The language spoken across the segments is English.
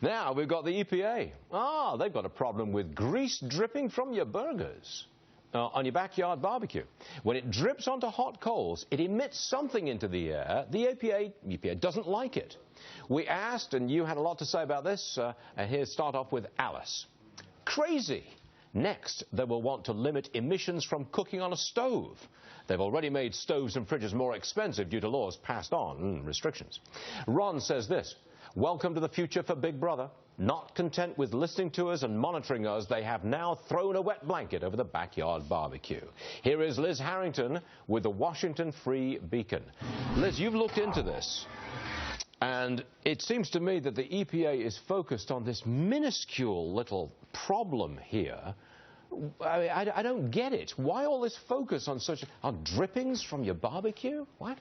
Now we've got the EPA. They've got a problem with grease dripping from your burgers on your backyard barbecue. When it drips onto hot coals, it emits something into the air. The EPA doesn't like it. We asked, and you had a lot to say about this. And here, start off with Alice. Crazy. Next, they will want to limit emissions from cooking on a stove. They've already made stoves and fridges more expensive due to laws passed on, restrictions. Ron says this. Welcome to the future for Big Brother. Not content with listening to us and monitoring us, they have now thrown a wet blanket over the backyard barbecue. Here is Liz Harrington with the Washington Free Beacon. Liz, you've looked into this, and it seems to me that the EPA is focused on this minuscule little problem here. I don't get it. Why all this focus on drippings from your barbecue? What?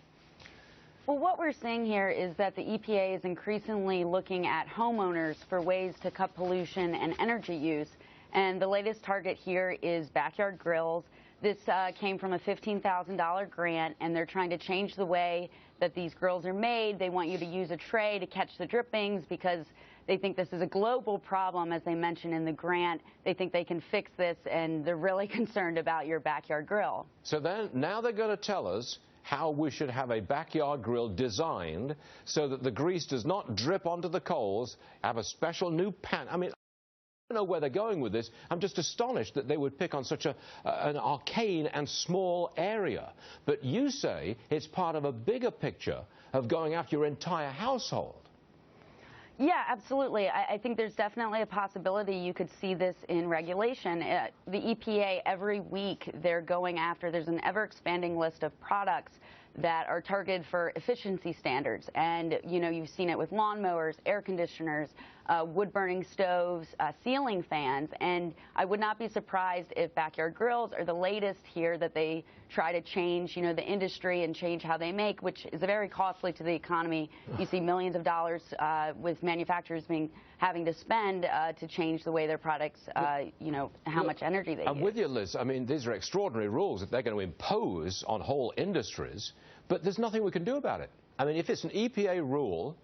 Well, what we're seeing here is that the EPA is increasingly looking at homeowners for ways to cut pollution and energy use. And the latest target here is backyard grills. This came from a $15,000 grant, and they're trying to change the way that these grills are made. They want you to use a tray to catch the drippings because they think this is a global problem, as they mentioned in the grant. They think they can fix this, and they're really concerned about your backyard grill. So then, now they're going to tell us how we should have a backyard grill designed so that the grease does not drip onto the coals, have a special new pan. I mean, I don't know where they're going with this. I'm just astonished that they would pick on such an arcane and small area. But you say it's part of a bigger picture of going after your entire household. Yeah, absolutely. I think there's definitely a possibility you could see this in regulation. The EPA, every week, they're going after, there's an ever-expanding list of products that are targeted for efficiency standards. And, you know, you've seen it with lawnmowers, air conditioners, wood-burning stoves, ceiling fans. And I would not be surprised if backyard grills are the latest here that they try to change, you know, the industry and change how they make, which is very costly to the economy. You see millions of dollars with manufacturers having to spend to change the way their products, you know, how much energy they use. I'm with you, Liz. I mean, these are extraordinary rules that they're going to impose on whole industries, but there's nothing we can do about it. I mean, if it's an EPA rule,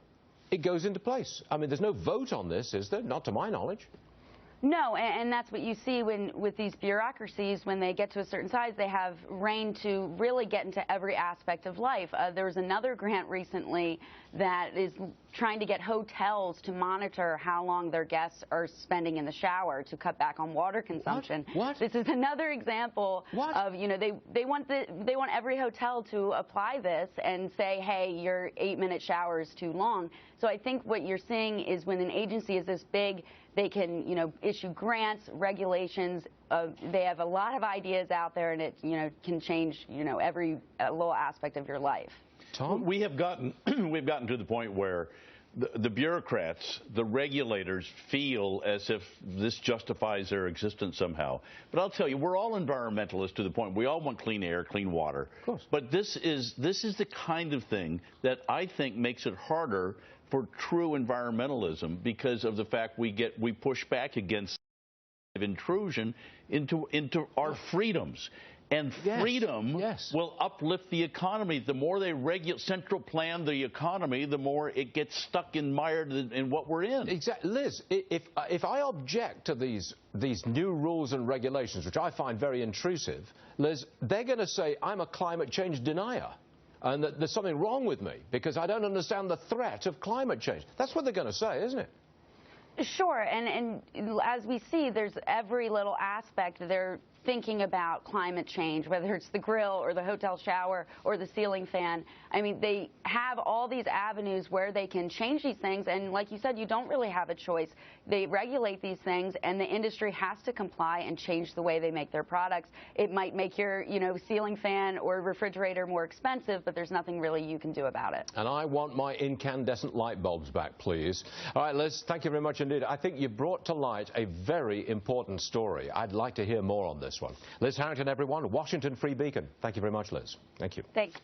it goes into place. I mean, there's no vote on this, is there? Not to my knowledge. No, and that's what you see with these bureaucracies. When they get to a certain size, they have reign to really get into every aspect of life. There was another grant recently that is trying to get hotels to monitor how long their guests are spending in the shower to cut back on water consumption. What? This is another example of, you know, they want every hotel to apply this and say, hey, your 8-minute shower is too long. So I think what you're seeing is when an agency is this big, they can, you know, issue grants, regulations. They have a lot of ideas out there, and it, you know, can change, you know, every little aspect of your life. Tom, we've gotten to the point where the bureaucrats, the regulators feel as if this justifies their existence somehow. But I'll tell you, we're all environmentalists to the point we all want clean air, clean water. Of course. But this is the kind of thing that I think makes it harder for true environmentalism because of the fact we push back against intrusion into our freedoms. And freedom will uplift the economy. The more they central plan the economy, the more it gets stuck mired in what we're in. Exactly. Liz, if I object to these new rules and regulations, which I find very intrusive, Liz, they're going to say I'm a climate change denier and that there's something wrong with me because I don't understand the threat of climate change. That's what they're going to say, isn't it? Sure, and as we see, there's every little aspect. They're thinking about climate change, whether it's the grill or the hotel shower or the ceiling fan. I mean, they have all these avenues where they can change these things, and like you said, you don't really have a choice. They regulate these things, and the industry has to comply and change the way they make their products. It might make your, you know, ceiling fan or refrigerator more expensive, but there's nothing really you can do about it. And I want my incandescent light bulbs back, please. All right, Liz, thank you very much indeed. I think you brought to light a very important story. I'd like to hear more on this one. Liz Harrington, everyone, Washington Free Beacon. Thank you very much, Liz. Thank you. Thanks.